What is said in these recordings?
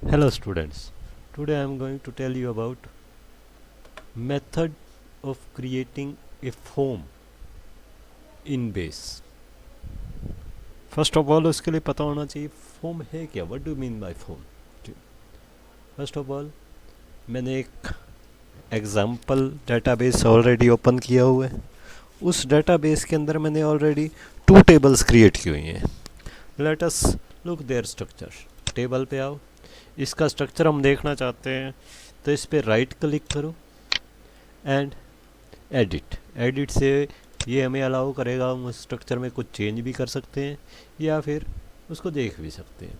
Hello students, today I am going to tell you about method of creating a form in base. First of all उसके लिए पता होना चाहिए form है क्या, what do mean by form. First of all मैंने एक example database already open किया हुआ है. उस डेटाबेस के अंदर मैंने ऑलरेडी 2 टेबल्स क्रिएट की हुई हैं. Let us look there structure. Table पे आओ, इसका स्ट्रक्चर हम देखना चाहते हैं तो इस पर राइट क्लिक करो एंड एडिट से ये हमें अलाउ करेगा, हम उस स्ट्रक्चर में कुछ चेंज भी कर सकते हैं या फिर उसको देख भी सकते हैं.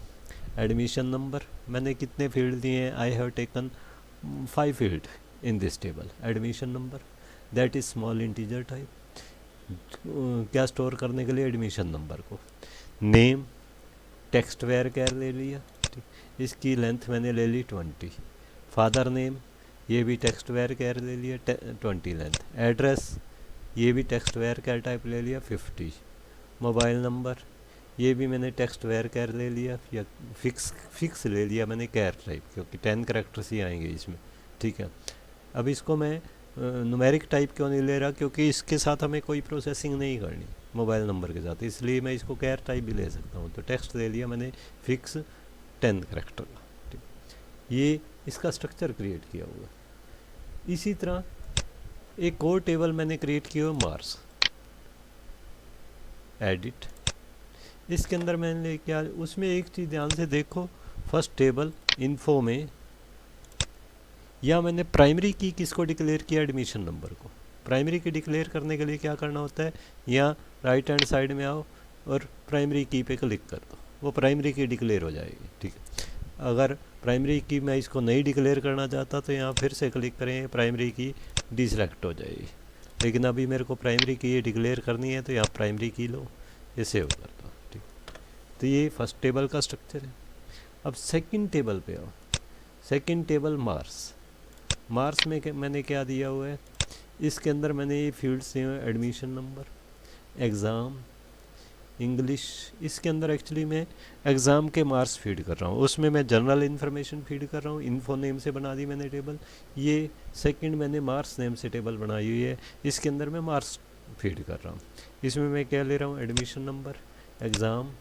एडमिशन नंबर मैंने कितने फील्ड दिए हैं, I have taken 5 field in this table. Admission number that is small integer type. क्या स्टोर करने के लिए एडमिशन नंबर को. नेम टेक्स्ट वेयर कैर ले लिया, इसकी लेंथ मैंने ले ली 20. फादर नेम ये भी टेक्स्ट वेयर कैर ले लिया 20 लेंथ. एड्रेस ये भी टेक्स्ट वेयर कैर टाइप ले लिया 50. मोबाइल नंबर ये भी मैंने टेक्स्ट वेयर कैर ले लिया या फिक्स ले लिया मैंने कैर टाइप, क्योंकि 10 कैरेक्टर्स ही आएंगे इसमें. ठीक है, अब इसको मैं न्यूमेरिक टाइप क्यों नहीं ले रहा, क्योंकि इसके साथ हमें कोई प्रोसेसिंग नहीं करनी मोबाइल नंबर के साथ, इसलिए मैं इसको कैर टाइप भी ले सकता हूँ. तो टेक्स्ट ले लिया मैंने फिक्स 10 करेक्टर का. ये इसका स्ट्रक्चर क्रिएट किया हुआ. इसी तरह एक और टेबल मैंने क्रिएट किया हुआ मार्क्स. एडिट, इसके अंदर मैंने क्या, उसमें एक चीज़ ध्यान से देखो. फर्स्ट टेबल इन्फो में या मैंने प्राइमरी की किसको डिक्लेयर किया, एडमिशन नंबर को. प्राइमरी की डिक्लेयर करने के लिए क्या करना होता है, या राइट हैंड साइड में आओ और प्राइमरी की पे क्लिक कर दो, वो प्राइमरी की डिक्लेयर हो जाएगी. ठीक है, अगर प्राइमरी की मैं इसको नहीं डिक्लेयर करना चाहता तो यहाँ फिर से क्लिक करें, प्राइमरी की डिसलेक्ट हो जाएगी. लेकिन अभी मेरे को प्राइमरी की ये डिक्लेयर करनी है तो यहाँ प्राइमरी की लो, ये सेव कर दो. ठीक, तो ये फर्स्ट टेबल का स्ट्रक्चर है. अब सेकंड टेबल पे आओ. सेकंड टेबल मार्क्स में मैंने क्या दिया हुआ है, इसके अंदर मैंने ये फील्ड्स दिए हुए एडमिशन नंबर, एग्ज़ाम, इंग्लिश. इसके अंदर एक्चुअली मैं एग्ज़ाम के मार्क्स फीड कर रहा हूँ, उसमें मैं जनरल इन्फॉर्मेशन फीड कर रहा हूँ. इन्फो नेम से बना दी मैंने टेबल. ये सेकंड मैंने मार्क्स नेम से टेबल बनाई हुई है, इसके अंदर मैं मार्क्स फीड कर रहा हूँ. इसमें मैं क्या ले रहा हूँ, admission number, exam,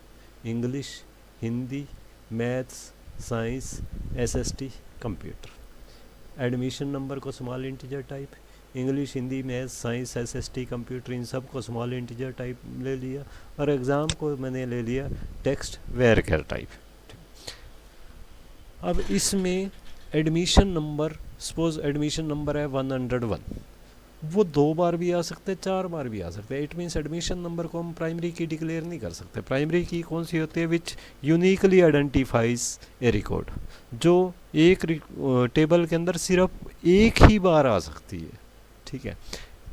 English, Hindi, maths, science, SST, computer. Admission number को small integer type, English, Hindi, maths, science, SST, computer, इन सब को स्मॉल इंटीजर टाइप ले लिया. और एग्ज़ाम को मैंने ले लिया टेक्स्ट वेयर कैर टाइप. अब इसमें admission number, suppose admission number है 101, वो 2 बार भी आ सकते हैं, 4 बार भी आ सकते हैं. इट मीन्स एडमिशन नंबर को हम प्राइमरी की डिक्लेयर नहीं कर सकते. प्राइमरी की कौन सी होती है, विच यूनिकली आइडेंटिफाइज ए रिकॉर्ड, जो एक टेबल के अंदर सिर्फ एक ही बार आ सकती है. ठीक है,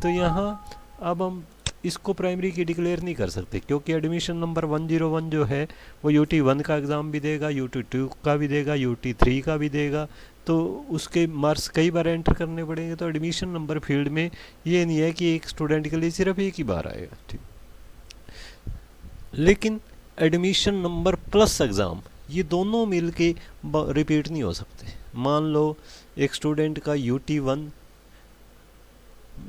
तो यहाँ अब हम इसको प्राइमरी की डिक्लेयर नहीं कर सकते, क्योंकि एडमिशन नंबर 101 जो है वो UT1 का एग्ज़ाम भी देगा, UT2 का भी देगा, UT3 का भी देगा. तो उसके मार्क्स कई बार एंटर करने पड़ेंगे. तो एडमिशन नंबर फील्ड में ये नहीं है कि एक स्टूडेंट के लिए सिर्फ एक ही बार आएगा. ठीक, लेकिन एडमिशन नंबर प्लस एग्ज़ाम, ये दोनों मिल के रिपीट नहीं हो सकते. मान लो एक स्टूडेंट का UT1,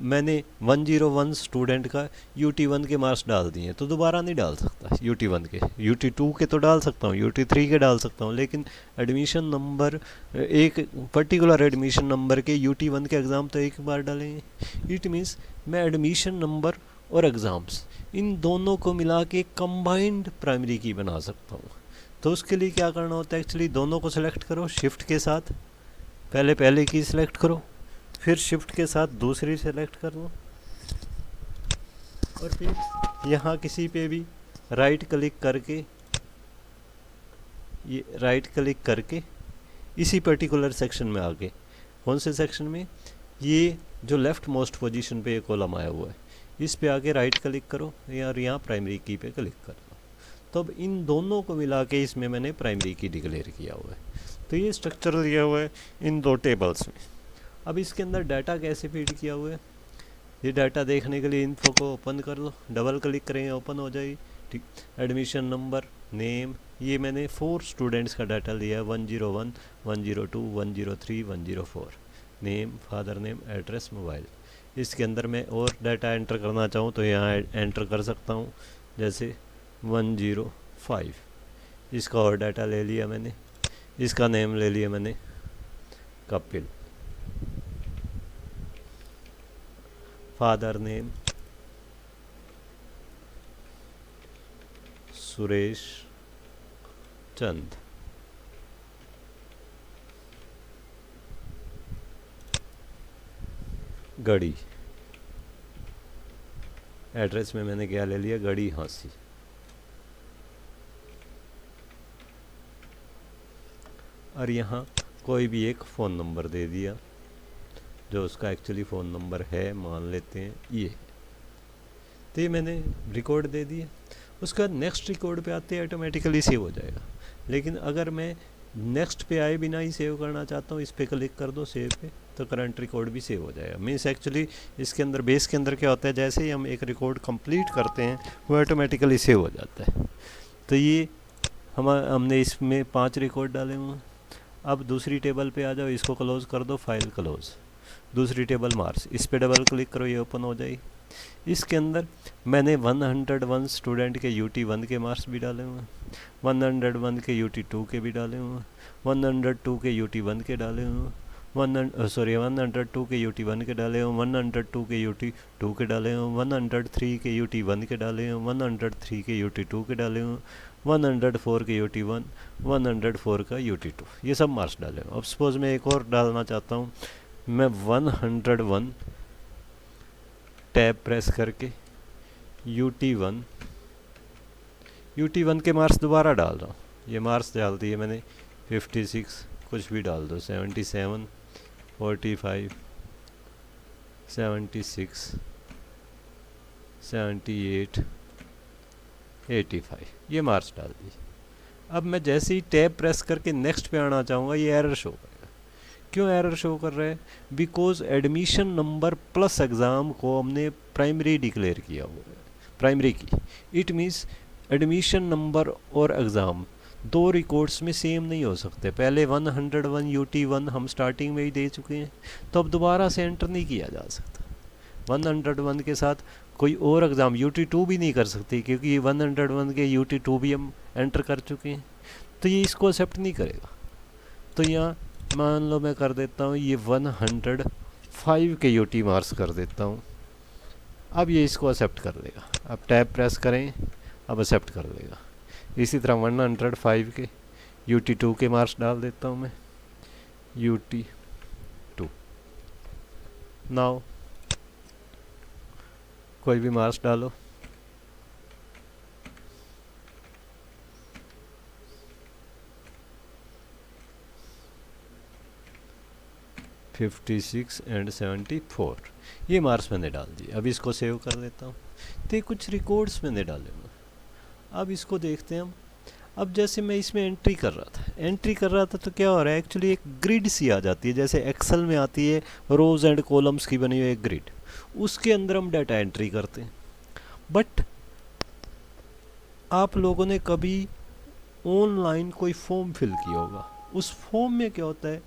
मैंने 101 स्टूडेंट का UT1 के मार्क्स डाल दिए, तो दोबारा नहीं डाल सकता. UT1 के, UT2 के तो डाल सकता हूँ, UT3 के डाल सकता हूँ, लेकिन एडमिशन नंबर, एक पर्टिकुलर एडमिशन नंबर के UT1 के एग्ज़ाम तो एक बार डालेंगे. इट मीन्स मैं एडमिशन नंबर और एग्ज़ाम्स इन दोनों को मिला के कंबाइंड प्राइमरी की बना सकता हूँ. तो उसके लिए क्या करना होता है, एक्चुअली दोनों को सेलेक्ट करो शिफ्ट के साथ. पहले की सिलेक्ट करो, फिर शिफ्ट के साथ दूसरी सेलेक्ट कर लो, और फिर यहाँ किसी पे भी राइट क्लिक करके इसी पर्टिकुलर सेक्शन में आके, कौन से सेक्शन में, ये जो लेफ़्ट मोस्ट पोजीशन पे ये कॉलम आया हुआ है, इस पे आके राइट क्लिक करो और यहाँ प्राइमरी की पे क्लिक कर लो. तो अब इन दोनों को मिला के इसमें मैंने प्राइमरी की डिक्लेयर किया हुआ है. तो ये स्ट्रक्चर दिया हुआ है इन 2 टेबल्स में. अब इसके अंदर डाटा कैसे फीड किया हुआ है, ये डाटा देखने के लिए इन्फो को ओपन कर लो, डबल क्लिक करेंगे ओपन हो जाएगी. ठीक, एडमिशन नंबर नेम, ये मैंने 4 स्टूडेंट्स का डाटा लिया, 101, 102, 103, 104। Name, father name, address, mobile. इसके अंदर मैं और डाटा एंटर करना चाहूँ तो यहाँ एंटर कर सकता हूँ, जैसे 105। इसका और डाटा ले लिया मैंने, इसका नेम ले लिया मैंने कपिल, फादर नेम सुरेश चंद, गढ़ी, एड्रेस में मैंने क्या ले लिया, गढ़ी हांसी। और यहाँ कोई भी एक फ़ोन नंबर दे दिया जो उसका एक्चुअली फ़ोन नंबर है, मान लेते हैं ये। तो ये मैंने रिकॉर्ड दे दिया। उसके बाद नेक्स्ट रिकॉर्ड पे आते ऑटोमेटिकली सेव हो जाएगा। लेकिन अगर मैं नेक्स्ट पे आए बिना ही सेव करना चाहता हूँ, इस पर क्लिक कर दो सेव पे, तो करंट रिकॉर्ड भी सेव हो जाएगा। मीन्स एक्चुअली इसके अंदर बेस के अंदर क्या होता है, जैसे ही हम एक रिकॉर्ड कंप्लीट करते हैं वो ऑटोमेटिकली सेव हो जाता है। तो ये हमने इसमें 5 रिकॉर्ड डाले हुए हैं। अब दूसरी टेबल पे आ जाओ, इसको क्लोज कर दो, फाइल क्लोज। दूसरी टेबल मार्क्स, इस पे डबल क्लिक करो, ये ओपन हो जाएगी। इसके अंदर मैंने 101 स्टूडेंट के UT1 के मार्क्स भी डाले हुए हैं, 101 के UT2 के भी डाले हुए हैं, 102 के UT1 के डाले हुए हैं, 102 के UT1 के डाले हुए, 102 के UT2 के डाले हुए, 103 के UT1 के डाले हुए, 103 के UT2 के डाले हुए, 104 के UT1, 104 का UT2, ये सब मार्क्स डाले हुए। अब सपोज मैं एक और डालना चाहता हूँ, मैं 101 टैब प्रेस करके UT1 के मार्क्स दोबारा डाल रहा हूँ। ये मार्क्स डाल दिए मैंने, 56, कुछ भी डाल दो, 77, 45, 76, 78, 85, ये मार्क्स डाल दिए। अब मैं जैसे ही टैब प्रेस करके नेक्स्ट पे आना चाहूँगा, ये एरर शो करेगा। क्यों एरर शो कर रहा है? Because admission number plus exam को हमने प्राइमरी डिक्लेयर किया हुआ है, प्राइमरी की। इट मीन्स एडमिशन नंबर और एग्ज़ाम दो रिकॉर्ड्स में सेम नहीं हो सकते। पहले 101 UT1 हम स्टार्टिंग में ही दे चुके हैं, तो अब दोबारा से एंटर नहीं किया जा सकता। 101 के साथ कोई और एग्ज़ाम UT2 भी नहीं कर सकती, क्योंकि 101 के UT2 भी हम एंटर कर चुके हैं, तो ये इसको एक्सेप्ट नहीं करेगा। तो यहाँ मान लो मैं कर देता हूँ ये 105 के UT मार्क्स कर देता हूँ। अब ये इसको एक्सेप्ट कर लेगा। अब टैब प्रेस करें, अब एक्सेप्ट कर लेगा। इसी तरह 105 के UT2 के मार्क्स डाल देता हूँ मैं, UT2। नाउ कोई भी मार्क्स डालो, (56 and 74), ये मार्क्स मैंने डाल दिए। अब इसको सेव कर लेता हूँ। तो ये कुछ रिकॉर्ड्स मैंने डाले हुए। अब इसको देखते हैं हम। अब जैसे मैं इसमें एंट्री कर रहा था तो क्या हो रहा है, एक्चुअली एक ग्रिड सी आ जाती है, जैसे एक्सेल में आती है रोज एंड कॉलम्स की बनी हुई एक ग्रिड, उसके अंदर हम डाटा एंट्री करते हैं। बट आप लोगों ने कभी ऑनलाइन कोई फॉर्म फिल किया होगा, उस फॉर्म में क्या होता है,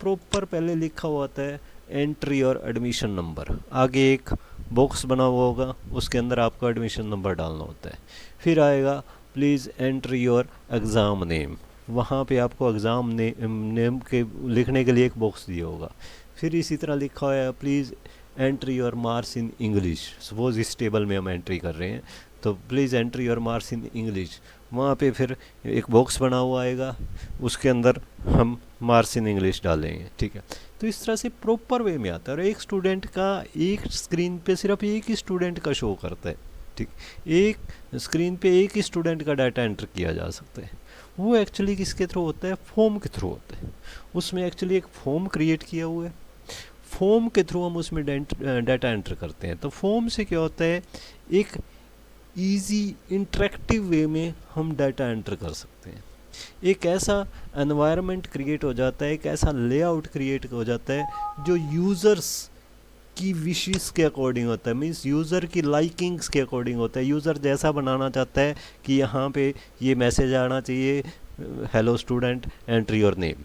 प्रॉपर पहले लिखा हुआ होता है एंट्री और एडमिशन नंबर, आगे एक बॉक्स बना हुआ होगा, उसके अंदर आपका एडमिशन नंबर डालना होता है। फिर आएगा please entry your exam name, वहाँ पे आपको एग्ज़ाम नेम के लिखने के लिए एक बॉक्स दिया होगा। फिर इसी तरह लिखा हुआ है please entry your marks in English. Suppose इस टेबल में हम एंट्री कर रहे हैं, तो please entry your marks in English, वहाँ पे फिर एक बॉक्स बना हुआ आएगा, उसके अंदर हम मार्क्स इन इंग्लिश डालेंगे। ठीक है, तो इस तरह से प्रॉपर वे में आता है। और एक स्टूडेंट का एक स्क्रीन पे सिर्फ एक ही स्टूडेंट का शो करता है। ठीक, एक स्क्रीन पे एक ही स्टूडेंट का डाटा एंटर किया जा सकता है। वो एक्चुअली किसके थ्रू होता है, फॉर्म के थ्रू होता है। उसमें एक्चुअली एक फॉर्म क्रिएट किया हुआ है, फॉर्म के थ्रू हम उसमें डाटा एंटर करते हैं। तो फॉर्म से क्या होता है, एक ईजी इंटरेक्टिव वे में हम डाटा एंटर कर सकते हैं। एक ऐसा एनवायरनमेंट क्रिएट हो जाता है, एक ऐसा लेआउट क्रिएट हो जाता है जो यूज़र्स की विशेस के अकॉर्डिंग होता है, मीन्स यूज़र की लाइकिंग्स के अकॉर्डिंग होता है। यूज़र जैसा बनाना चाहता है कि यहाँ पे ये मैसेज आना चाहिए, hello student entry your name,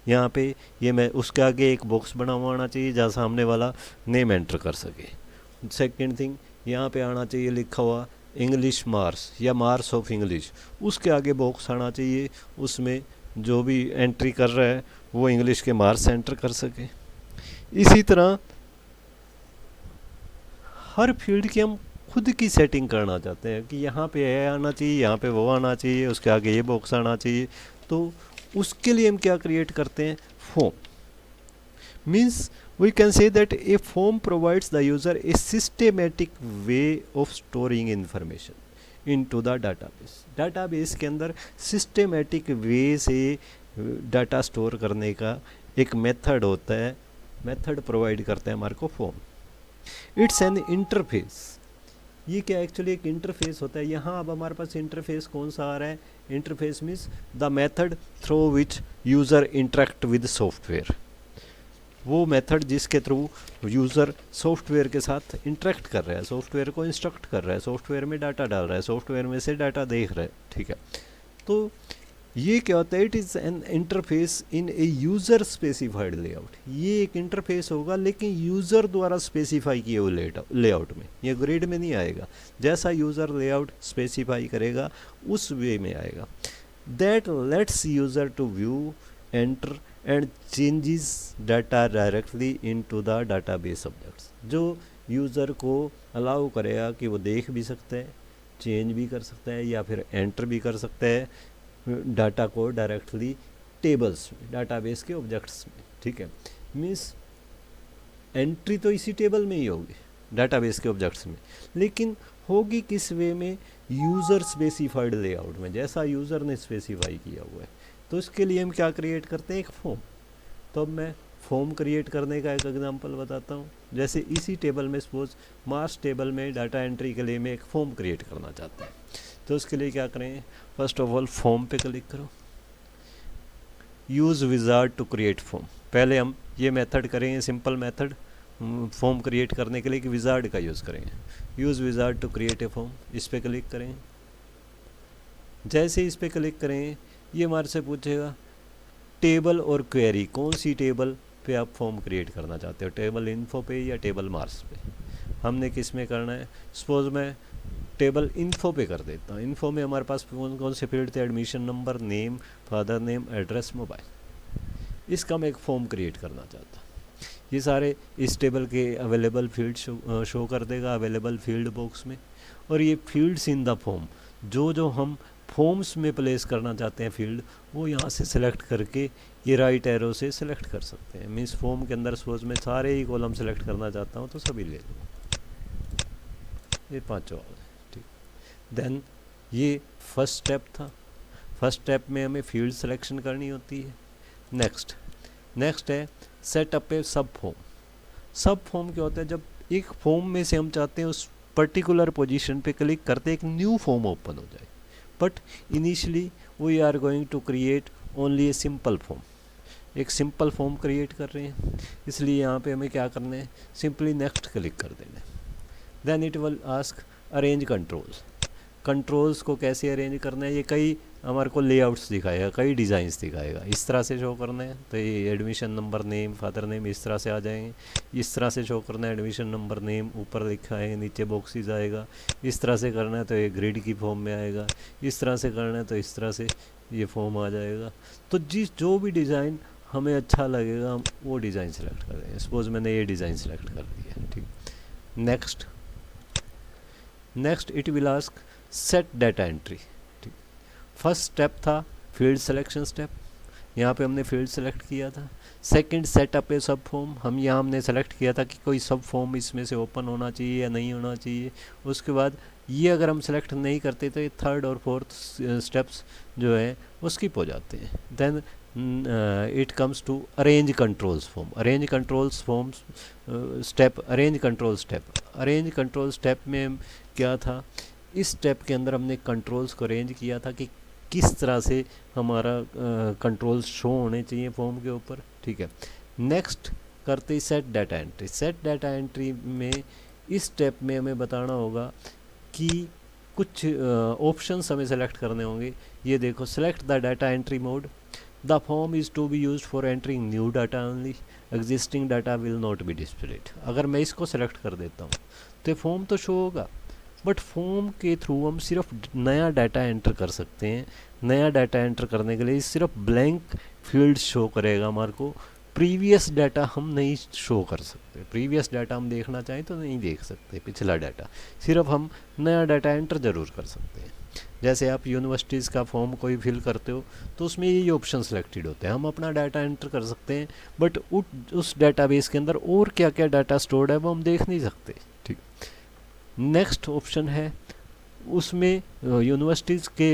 यहाँ पे ये मैं उसके आगे एक बॉक्स बना हुआ आना चाहिए जहाँ सामने वाला नेम एंटर कर सके। सेकंड थिंग, यहाँ पे आना चाहिए लिखा हुआ इंग्लिश मार्क्स या मार्क्स ऑफ इंग्लिश, उसके आगे बॉक्स आना चाहिए, उसमें जो भी एंट्री कर रहा है वो इंग्लिश के मार्क्स एंटर कर सके। इसी तरह हर फील्ड की हम खुद की सेटिंग करना चाहते हैं कि यहाँ पे ये आना चाहिए, यहाँ पे वो आना चाहिए, उसके आगे ये बॉक्स आना चाहिए। तो उसके लिए हम क्या क्रिएट करते हैं, form. Means we can say that a form provides the user a systematic way of storing information into the database। database के अंदर systematic way से डाटा स्टोर करने का एक मेथड होता है, मेथड प्रोवाइड करता है हमारे को फॉर्म। इट्स एन इंटरफेस, ये क्या एक्चुअली एक इंटरफेस होता है। यहाँ अब हमारे पास इंटरफेस कौन सा आ रहा है, interface means the method through which user interact with software, वो मेथड जिसके थ्रू यूज़र सॉफ्टवेयर के साथ इंटरेक्ट कर रहा है, सॉफ्टवेयर को इंस्ट्रक्ट कर रहा है, सॉफ्टवेयर में डाटा डाल रहा है, सॉफ्टवेयर में से डाटा देख रहा है, ठीक है। तो ये क्या होता है, it is an interface in A user specified layout. ये एक इंटरफेस होगा लेकिन यूज़र द्वारा स्पेसिफाई किए हुए लेआउट में, ये ग्रिड में नहीं आएगा, जैसा यूज़र लेआउट स्पेसिफाई करेगा उस वे में आएगा। That lets user to view, enter and changes data directly into the database objects, जो यूज़र को अलाउ करेगा कि वो देख भी सकता है, चेंज भी कर सकता है या फिर एंटर भी कर सकता है डाटा को डायरेक्टली टेबल्स में, डाटाबेस के ऑब्जेक्ट्स में, ठीक है। मीन्स एंट्री तो इसी टेबल में ही होगी डाटाबेस के ऑब्जेक्ट्स में, लेकिन होगी किस वे में, यूज़र स्पेसिफाइड लेआउट में, जैसा यूज़र ने स्पेसिफाई किया हुआ है। तो इसके लिए हम क्या क्रिएट करते हैं, एक फॉर्म। तो अब मैं फॉर्म क्रिएट करने का एक एग्जांपल बताता हूँ। जैसे इसी टेबल में सपोज मार्क्स टेबल में डाटा एंट्री के लिए मैं एक फॉर्म क्रिएट करना चाहता हूँ। तो उसके लिए क्या करें, फर्स्ट ऑफ ऑल फॉर्म पे क्लिक करो, use wizard to create form. पहले हम ये मेथड करेंगे, सिंपल मेथड फॉर्म क्रिएट करने के लिए कि विजार्ड का यूज़ करेंगे। Use wizard to create a form, इस पर क्लिक करें। जैसे इस पर क्लिक करें ये हमारे से पूछेगा टेबल और क्वेरी, कौन सी टेबल पे आप फॉर्म क्रिएट करना चाहते हो, टेबल इन्फो पे या टेबल मार्क्स पे। हमने किस में करना है, सपोज मैं टेबल इन्फो पे कर देता हूँ। इन्फो में हमारे पास कौन कौन से फील्ड थे, admission number, name, father name, address, mobile. इसका मैं एक फॉर्म क्रिएट करना चाहता हूँ। ये सारे इस टेबल के अवेलेबल फील्ड शो कर देगा अवेलेबल फील्ड बॉक्स में। और ये फील्ड्स इन द फॉर्म, जो हम फॉर्म्स में प्लेस करना चाहते हैं फील्ड, वो यहाँ से सिलेक्ट करके ये राइट एरो से सिलेक्ट कर सकते हैं। मीन्स फॉर्म के अंदर सपोज मैं सारे ही कॉलम सेलेक्ट करना चाहता हूँ तो सभी ले लूँ, ये पाँचों आ गए, ठीक। देन ये फर्स्ट स्टेप था। फर्स्ट स्टेप में हमें फील्ड सिलेक्शन करनी होती है। नेक्स्ट है सेट अप ए सब फॉर्म। सब फॉर्म क्या होता है, जब एक फॉर्म में से हम चाहते हैं उस पर्टिकुलर पोजीशन पे क्लिक करते एक न्यू फॉर्म ओपन हो जाए, but initially we are going to create only a simple form. एक सिंपल फॉर्म क्रिएट कर रहे हैं, इसलिए यहाँ पे हमें क्या करना है, सिंपली नेक्स्ट क्लिक कर देना है। Then it will ask arrange controls. Controls को कैसे अरेंज करना है, ये कई हमारे को लेआउट्स दिखाएगा, कई डिज़ाइंस दिखाएगा। इस तरह से शो करना है तो ये admission number, name, father name इस तरह से आ जाएंगे। इस तरह से शो करना है एडमिशन नंबर, नेम ऊपर लिखा है, नीचे बॉक्सेस आएगा। इस तरह से करना है तो ये ग्रिड की फॉर्म में आएगा। इस तरह से करना है तो इस तरह से ये फॉर्म आ जाएगा। तो जो भी डिज़ाइन हमें अच्छा लगेगा हम वो डिज़ाइन सेलेक्ट कर देंगे। सपोज मैंने ये डिज़ाइन सेलेक्ट कर दिया, ठीक। Next it will ask set data entry. ठीक, फर्स्ट स्टेप था फील्ड सिलेक्शन स्टेप, यहाँ पे हमने फील्ड सेलेक्ट किया था। सेकंड सेटअप ए सब फॉर्म, हमने सेलेक्ट किया था कि कोई सब फॉर्म इसमें से ओपन होना चाहिए या नहीं होना चाहिए। उसके बाद ये अगर हम सेलेक्ट नहीं करते तो ये थर्ड और फोर्थ स्टेप्स जो है वो स्किप हो जाते हैं। Then it comes to arrange controls form. Arrange control step में क्या था, इस स्टेप के अंदर हमने कंट्रोल्स को अरेंज किया था कि किस तरह से हमारा कंट्रोल्स शो होने चाहिए फॉर्म के ऊपर, ठीक है। नेक्स्ट करते ही set data entry. Set data entry में इस स्टेप में हमें बताना होगा कि कुछ ऑप्शंस हमें सेलेक्ट करने होंगे। ये देखो, select the data entry mode, the form is to be used for entering new data only, existing data will not be displayed. अगर मैं इसको सेलेक्ट कर देता हूँ तो फॉर्म तो शो होगा, बट फॉर्म के थ्रू हम सिर्फ नया डाटा एंटर कर सकते हैं। नया डाटा एंटर करने के लिए सिर्फ ब्लैंक फील्ड शो करेगा हमारे को, प्रीवियस डाटा हम नहीं शो कर सकते। प्रीवियस डाटा हम देखना चाहें तो नहीं देख सकते, पिछला डाटा। सिर्फ हम नया डाटा एंटर ज़रूर कर सकते हैं। जैसे आप यूनिवर्सिटीज़ का फॉर्म कोई फिल करते हो तो उसमें ये ऑप्शन सिलेक्टेड होते हैं, हम अपना डाटा एंटर कर सकते हैं, बट उस डाटाबेस के अंदर और क्या क्या डाटा स्टोर्ड है वो हम देख नहीं सकते। ठीक, नेक्स्ट ऑप्शन है, उसमें यूनिवर्सिटीज़ के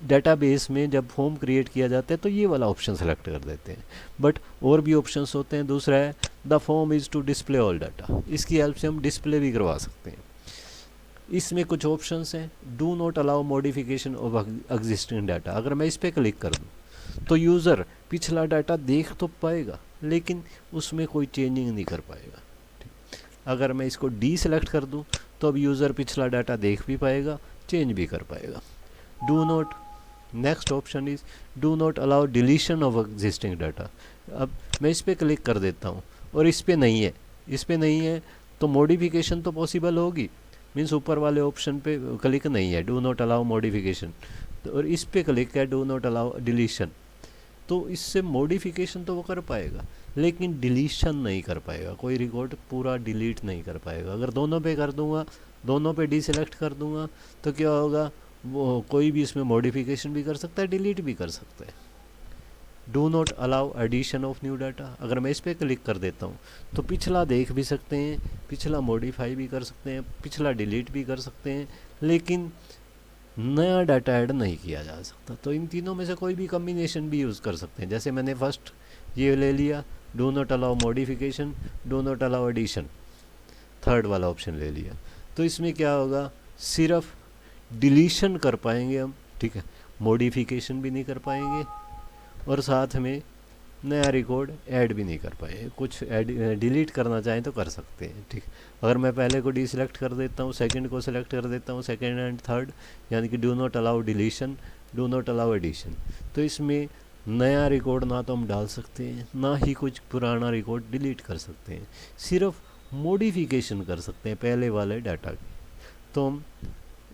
डेटाबेस में जब फॉर्म क्रिएट किया जाता है तो ये वाला ऑप्शन सेलेक्ट कर देते हैं, बट और भी ऑप्शंस होते हैं। दूसरा है the form is to display all data, इसकी हेल्प से हम डिस्प्ले भी करवा सकते हैं। इसमें कुछ ऑप्शंस हैं, do not allow modification of existing data. अगर मैं इस पर क्लिक कर दूँ तो यूज़र पिछला डाटा देख तो पाएगा लेकिन उसमें कोई चेंजिंग नहीं कर पाएगा। ठीक, अगर मैं इसको डी सेलेक्ट कर दूँ तो अब यूज़र पिछला डाटा देख भी पाएगा, चेंज भी कर पाएगा। Do not, next option is do not allow deletion of existing data. अब मैं इस पर क्लिक कर देता हूँ और इस पर नहीं है, इस पर नहीं है तो मॉडिफिकेशन तो पॉसिबल होगी, मीन्स ऊपर वाले ऑप्शन पे क्लिक नहीं है, डू नॉट अलाउ मॉडिफिकेशन, तो और इस पे क्लिक है डू नॉट अलाउ डिलीशन, तो इससे मॉडिफिकेशन तो वो कर पाएगा लेकिन डिलीशन नहीं कर पाएगा, कोई रिकॉर्ड पूरा डिलीट नहीं कर पाएगा। अगर दोनों पे कर दूंगा, दोनों पे डी सेलेक्ट कर दूंगा तो क्या होगा, वो कोई भी इसमें मॉडिफिकेशन भी कर सकता है, डिलीट भी कर सकता है। Do not allow addition of new data, अगर मैं इस पर क्लिक कर देता हूँ तो पिछला देख भी सकते हैं, पिछला मॉडिफाई भी कर सकते हैं, पिछला डिलीट भी कर सकते हैं, लेकिन नया डाटा ऐड नहीं किया जा सकता। तो इन तीनों में से कोई भी कम्बिनेशन भी यूज़ कर सकते हैं। जैसे मैंने फर्स्ट ये ले लिया, do not allow modification, do not allow addition, third वाला ऑप्शन ले लिया, तो इसमें क्या होगा, सिर्फ डिलीशन कर पाएंगे हम, ठीक है, मॉडिफिकेशन भी नहीं कर पाएंगे और साथ में नया रिकॉर्ड ऐड भी नहीं कर पाए। कुछ डिलीट करना चाहें तो कर सकते हैं। ठीक, अगर मैं पहले को डी सिलेक्ट कर देता हूँ, सेकंड को सिलेक्ट कर देता हूँ, सेकंड एंड थर्ड, यानी कि do not allow deletion, do not allow addition, तो इसमें नया रिकॉर्ड ना तो हम डाल सकते हैं ना ही कुछ पुराना रिकॉर्ड डिलीट कर सकते हैं, सिर्फ मॉडिफिकेशन कर सकते हैं पहले वाले डाटा की। तो हम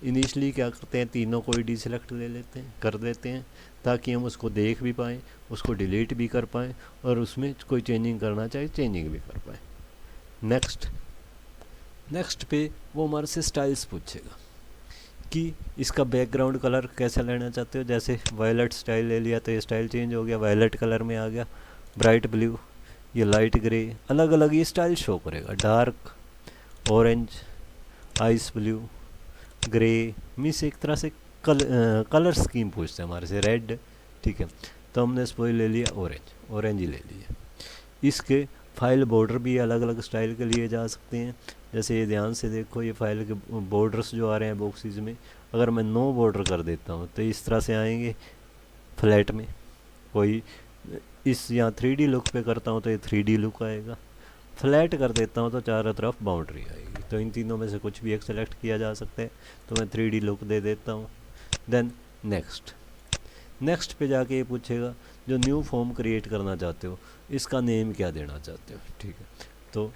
इनिशली क्या करते हैं, तीनों को ही डी सेलेक्ट ले लेते हैं, कर देते हैं, ताकि हम उसको देख भी पाएँ, उसको डिलीट भी कर पाएँ और उसमें कोई चेंजिंग करना चाहे चेंजिंग भी कर पाएँ। नेक्स्ट पे वो हमारे से स्टाइल्स पूछेगा कि इसका बैकग्राउंड कलर कैसे लेना चाहते हो। जैसे वायलेट स्टाइल ले लिया तो ये स्टाइल चेंज हो गया, वायलेट कलर में आ गया, ब्राइट ब्लू, ये लाइट ग्रे, अलग अलग ये स्टाइल शो करेगा। Dark orange, ice blue, grey, means एक तरह से कलर स्कीम पूछते हैं हमारे से, रेड, ठीक है, तो हमने सपोज ले लिया ऑरेंज ही ले लिया। इसके फाइल बॉर्डर भी अलग अलग स्टाइल के लिए जा सकते हैं। जैसे ये ध्यान से देखो, ये फाइल के बॉर्डर्स जो आ रहे हैं बॉक्सेस में, अगर मैं नो बॉर्डर कर देता हूँ तो इस तरह से आएंगे फ्लैट में। कोई इस यहाँ 3D लुक पे करता हूँ तो ये 3D लुक आएगा, फ्लैट कर देता हूँ तो चारों तरफ बाउंड्री आएगी। तो इन तीनों में से कुछ भी एक सेलेक्ट किया जा सकता है, तो मैं 3D लुक दे देता हूँ। देन नेक्स्ट पे जाके ये पूछेगा जो न्यू फॉर्म क्रिएट करना चाहते हो इसका नेम क्या देना चाहते हो, ठीक है, तो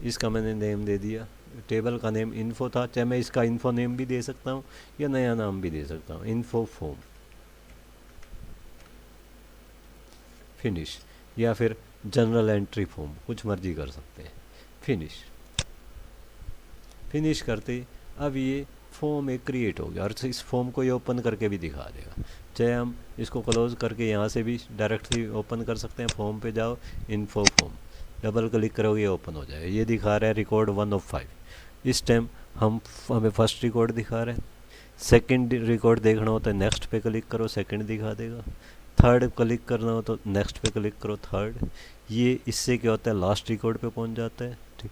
इसका मैंने नेम दे दिया। टेबल का नेम इन्फो था, चाहे मैं इसका इन्फो नेम भी दे सकता हूँ या नया नाम भी दे सकता हूँ, इन्फो फॉर्म, फिनिश, या फिर जनरल एंट्री फॉर्म, कुछ मर्जी कर सकते हैं। फिनिश करते अब ये फॉर्म एक क्रिएट हो गया और इस फॉर्म को ये ओपन करके भी दिखा देगा। चाहे हम इसको क्लोज करके यहाँ से भी डायरेक्टली ओपन कर सकते हैं। फॉर्म पे जाओ, इन्फो फॉर्म, डबल क्लिक करोगे ये ओपन हो जाएगा। ये दिखा रहा है रिकॉर्ड 1 of 5। इस टाइम हमें फर्स्ट रिकॉर्ड दिखा रहा है। सेकंड रिकॉर्ड देखना हो तो नेक्स्ट पे क्लिक करो, सेकंड दिखा देगा। थर्ड क्लिक करना हो तो नेक्स्ट पे क्लिक करो, थर्ड। ये इससे क्या होता है, लास्ट रिकॉर्ड पे पहुंच जाता है, ठीक।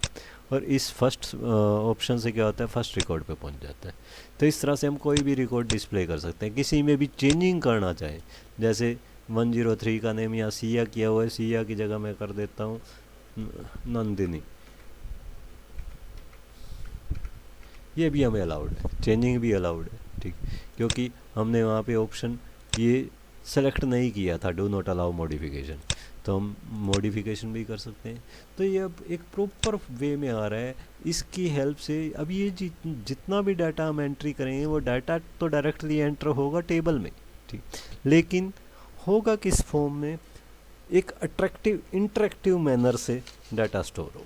और इस फर्स्ट ऑप्शन से क्या होता है, फर्स्ट रिकॉर्ड पे पहुंच जाता है। तो इस तरह से हम कोई भी रिकॉर्ड डिस्प्ले कर सकते हैं। किसी में भी चेंजिंग करना चाहें, जैसे 103 का नेम यहाँ सिया किया हुआ है, सिया की जगह मैं कर देता हूँ नंदिनी, ये भी हमें अलाउड है, चेंजिंग भी अलाउड है, ठीक, क्योंकि हमने वहाँ पे ऑप्शन ये सेलेक्ट नहीं किया था, डू नॉट अलाउ मॉडिफिकेशन, तो हम मॉडिफिकेशन भी कर सकते हैं। तो ये अब एक प्रॉपर वे में आ रहा है, इसकी हेल्प से अब ये जितना भी डाटा हम एंट्री करेंगे वो डाटा तो डायरेक्टली एंटर होगा टेबल में, ठीक, लेकिन होगा किस फॉर्म में, एक अट्रैक्टिव इंटरेक्टिव मैनर से डाटा स्टोर होगा।